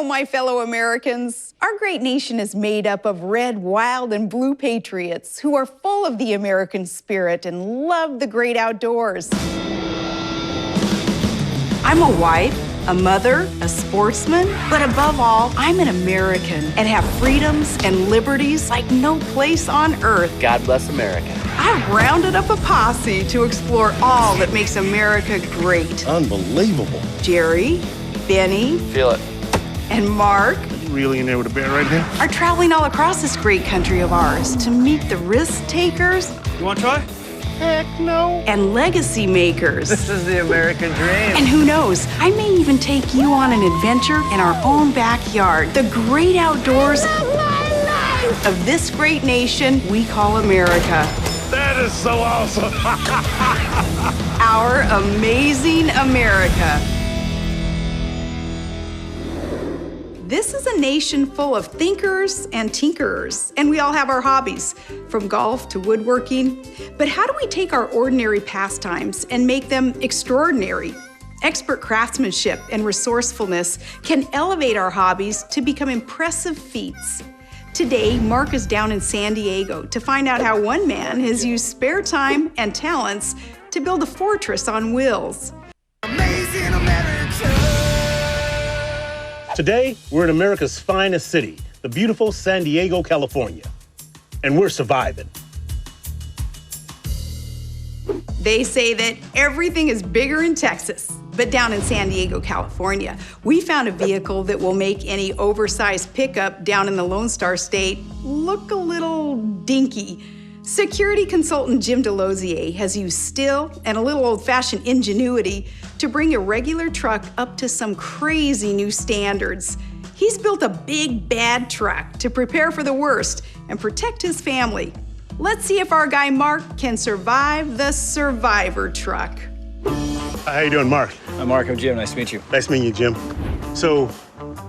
Hello, my fellow Americans. Our great nation is made up of red, wild, and blue patriots who are full of the American spirit and love the great outdoors. I'm a wife, a mother, a sportsman, but above all, I'm an American and have freedoms and liberties like no place on earth. God bless America. I've rounded up a posse to explore all that makes America great. Unbelievable. Jerry, Benny, Feel it. and Mark You really in there with a bear right now? are traveling all across this great country of ours to meet the risk takers You want to try? Heck no. and legacy makers. This is the American dream. And who knows, I may even take you on an adventure in our own backyard, the great outdoors of this great nation we call America. That is so awesome. Our amazing America. This is a nation full of thinkers and tinkerers, and we all have our hobbies, from golf to woodworking. But how do we take our ordinary pastimes and make them extraordinary? Expert craftsmanship and resourcefulness can elevate our hobbies to become impressive feats. Today, Mark is down in San Diego to find out how one man has used spare time and talents to build a fortress on wheels. Amazing America. Today, we're in America's finest city, the beautiful San Diego, California. And we're surviving. They say that everything is bigger in Texas, but down in San Diego, California, we found a vehicle that will make any oversized pickup down in the Lone Star State look a little dinky. Security consultant Jim Delosier has used skill and a little old-fashioned ingenuity to bring a regular truck up to some crazy new standards. He's built a big, bad truck to prepare for the worst and protect his family. Let's see if our guy Mark can survive the Survivor truck. How you doing, Mark? I'm Mark. I'm Jim. Nice to meet you. Nice meeting you, Jim. So,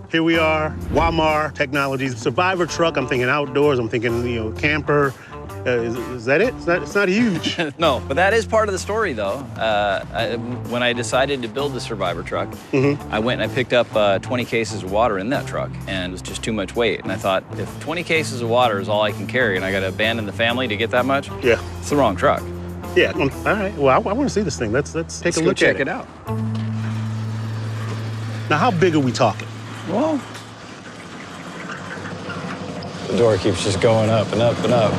here we are, Walmart Technologies, Survivor truck. I'm thinking outdoors. I'm thinking, camper. Is that it? It's not huge. No, but that is part of the story, though. When I decided to build the Survivor truck, I went and I picked up 20 cases of water in that truck, and it was just too much weight. And I thought, if 20 cases of water is all I can carry, and I got to abandon the family to get that much, Yeah. it's the wrong truck. Yeah. All right. Well, I want to see this thing. Let's take a Go look check at it out. Now, how big are we talking? Well, the door keeps just going up and up and up.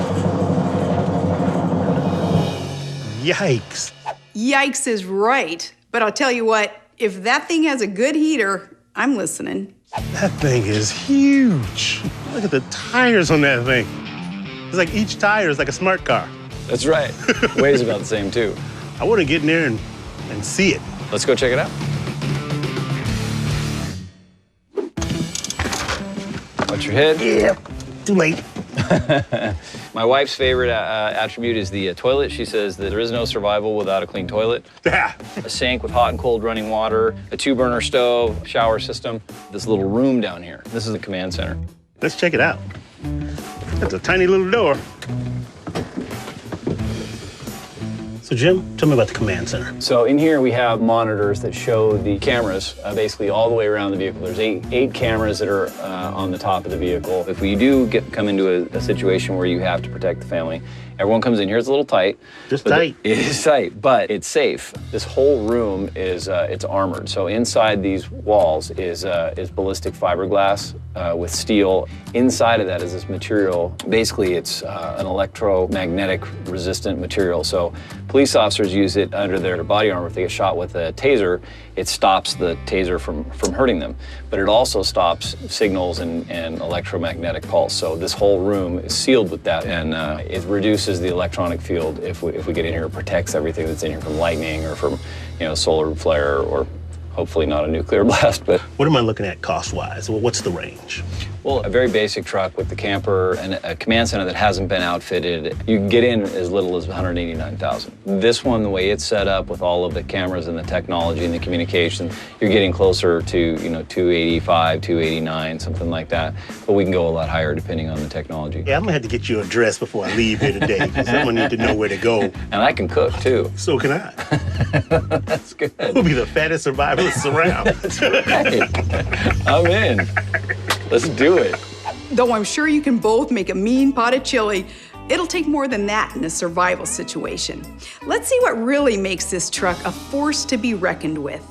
Yikes. Yikes is right, but I'll tell you what, if that thing has a good heater, I'm listening. That thing is huge. Look at the tires on that thing. It's like each tire is like a smart car. That's right. Weighs about the same, too. I want to get in there and see it. Let's go check it out. Watch your head. Yeah, too late. My wife's favorite attribute is the toilet. She says that there is no survival without a clean toilet. Yeah. A sink with hot and cold running water, a 2-burner stove, shower system, this little room down here. This is the command center. Let's check it out. That's a tiny little door. So, Jim, tell me about the command center. So in here we have monitors that show the cameras basically all the way around the vehicle. There's eight cameras that are on the top of the vehicle. If we do come into a situation where you have to protect the family, everyone comes in here. It's a little tight. Just tight. It is tight, but it's safe. This whole room is it's armored. So inside these walls is ballistic fiberglass with steel. Inside of that is this material. Basically, it's an electromagnetic resistant material. So police officers use it under their body armor. If they get shot with a taser, it stops the taser from hurting them. But it also stops signals and electromagnetic pulse. So this whole room is sealed with that, and it reduces the electronic field if we get in here. It protects everything that's in here from lightning or from solar flare or hopefully not a nuclear blast. But What am I looking at cost-wise? Well, what's the range? well, a very basic truck with the camper and a command center that hasn't been outfitted, you can get in as little as $189,000. This one, the way it's set up with all of the cameras and the technology and the communication, you're getting closer to 285, 289, something like that. But we can go a lot higher depending on the technology. Yeah, I'm gonna have to get you a dress before I leave here today, because I'm gonna need to know where to go. And I can cook too. So can I. That's good. We'll be the fattest survivors Surround. Hey, I'm in. Let's do it. Though I'm sure you can both make a mean pot of chili, it'll take more than that in a survival situation. Let's see what really makes this truck a force to be reckoned with.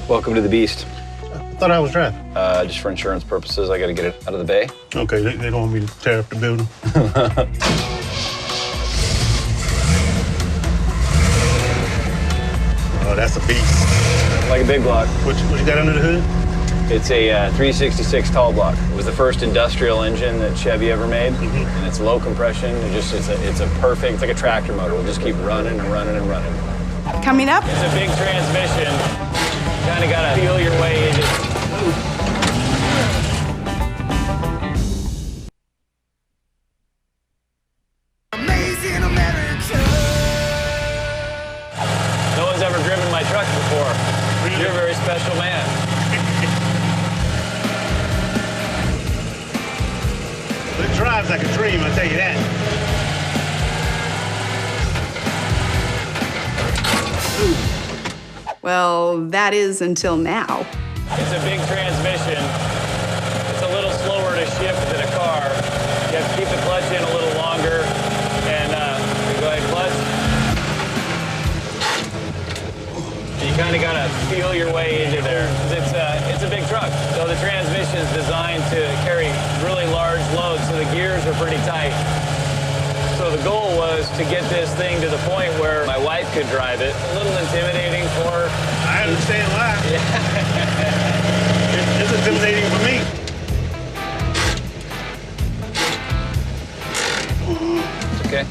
Welcome to the Beast. I thought I was driving. Just for insurance purposes, I got to get it out of the bay. Okay, they don't want me to tear up the building. Oh, that's a beast. Like a big block. What you got under the hood? It's a 366 tall block. It was the first industrial engine that Chevy ever made, and it's low compression. It's a perfect, it's like a tractor motor. It'll just keep running and running and running. Coming up, It's a big transmission. Kind of got to feel your way into it. Amazing America. No one's ever driven my truck before. You're a very special man. It drives like a dream, I'll tell you that. well, that is until now. It's a big transmission. It's a little slower to shift than a car. You have to keep the clutch in a little longer. And go ahead, clutch. You kind of got to feel your way into there. It's a big truck. So the transmission is designed to carry really large loads, so the gears are pretty tight. So the goal was to get this thing to the point where my wife could drive it. A little intimidating for her. I understand why. It's intimidating for me. It's okay.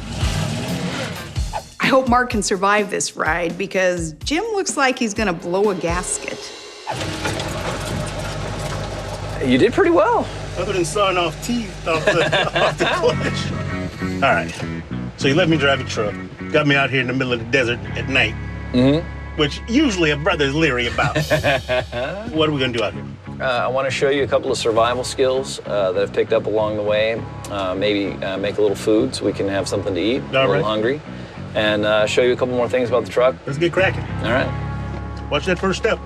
I hope Mark can survive this ride because Jim looks like he's gonna blow a gasket. You did pretty well. Other than sawing off teeth off the clutch. All right. So you let me drive the truck, got me out here in the middle of the desert at night, which usually a brother is leery about. What are we gonna do out here? I want to show you a couple of survival skills that I've picked up along the way. Maybe make a little food so we can have something to eat. All a little right. hungry. And show you a couple more things about the truck. Let's get cracking. All right. Watch that first step.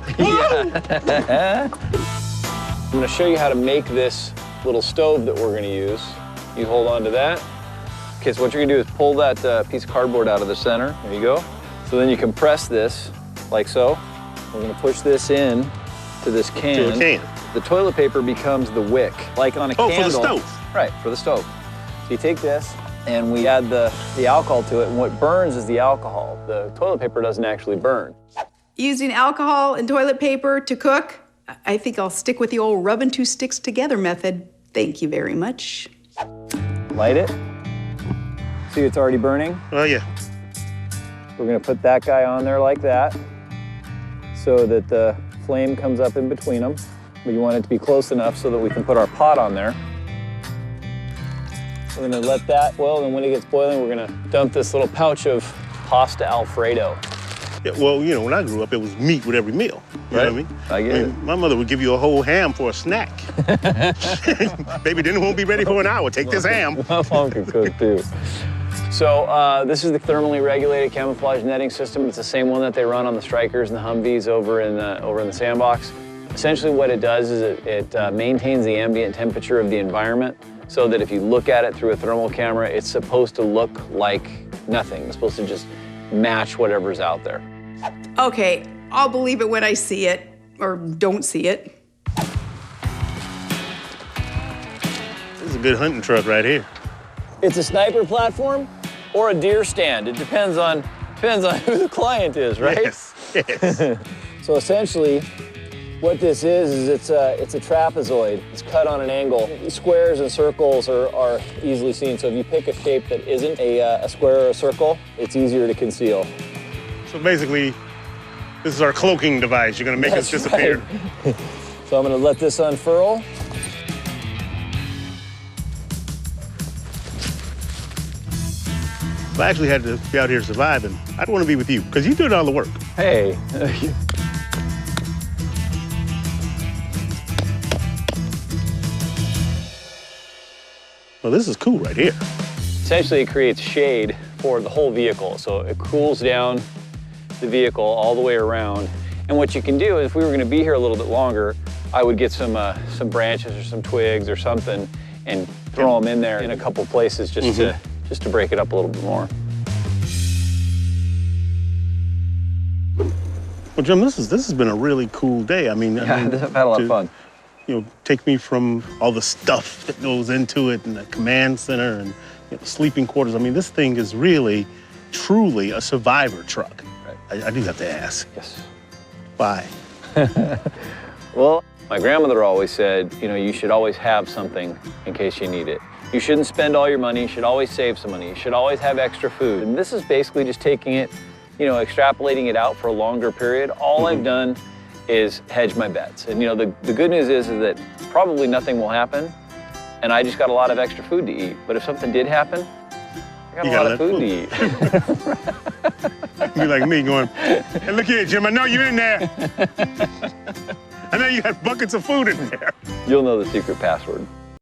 I'm going to show you how to make this little stove that we're going to use. You hold on to that. Okay, so what you're going to do is pull that piece of cardboard out of the center. There you go. So then you compress this like so. We're going to push this in to this can. To a can. The toilet paper becomes the wick, like on a Oh, candle. for the stove. Right, for the stove. So you take this and we add the alcohol to it, and what burns is the alcohol. The toilet paper doesn't actually burn. Using alcohol and toilet paper to cook? I think I'll stick with the old rubbing two sticks together method. Thank you very much. Light it. See, it's already burning. Oh, yeah. We're gonna put that guy on there like that so that the flame comes up in between them. But you want it to be close enough so that we can put our pot on there. We're gonna let that boil, and when it gets boiling, we're gonna dump this little pouch of pasta Alfredo. Yeah, well, you know, when I grew up, it was meat with every meal. You know what I mean? I get it. My mother would give you a whole ham for a snack. Baby, dinner won't be ready for an hour. Take this ham. My mom can cook too. So this is the thermally regulated camouflage netting system. It's the same one that they run on the Strikers and the Humvees over in the sandbox. Essentially what it does is it maintains the ambient temperature of the environment so that if you look at it through a thermal camera, it's supposed to look like nothing. It's supposed to just match whatever's out there. Okay, I'll believe it when I see it, or don't see it. This is a good hunting truck right here. It's a sniper platform or a deer stand. It depends on who the client is, right? Yes, yes. So essentially, what this is it's a trapezoid. It's cut on an angle. Squares and circles are easily seen. So if you pick a shape that isn't a square or a circle, it's easier to conceal. So basically, this is our cloaking device. You're gonna make us That's disappear. right. So I'm gonna let this unfurl. If I actually had to be out here surviving, I'd want to be with you, because you did all the work. Hey. Well, this is cool right here. Essentially, it creates shade for the whole vehicle. So it cools down the vehicle all the way around. And what you can do is, if we were gonna be here a little bit longer, I would get some branches or some twigs or something and throw them in there in a couple places just to break it up a little bit more. Well, Jim, this has been a really cool day. I've had a lot of fun. You know, take me from all the stuff that goes into it and the command center and sleeping quarters. I mean, this thing is really, truly a survivor truck. Right. I do have to ask. Yes. Why? Well, my grandmother always said, you should always have something in case you need it. You shouldn't spend all your money. You should always save some money. You should always have extra food. And this is basically just taking it, extrapolating it out for a longer period. All I've done is hedge my bets. And the good news is that probably nothing will happen, and I just got a lot of extra food to eat. But if something did happen, I got a lot of food to eat. Be like me going, hey, look here, Jim, I know you're in there. I know you got buckets of food in there. You'll know the secret password.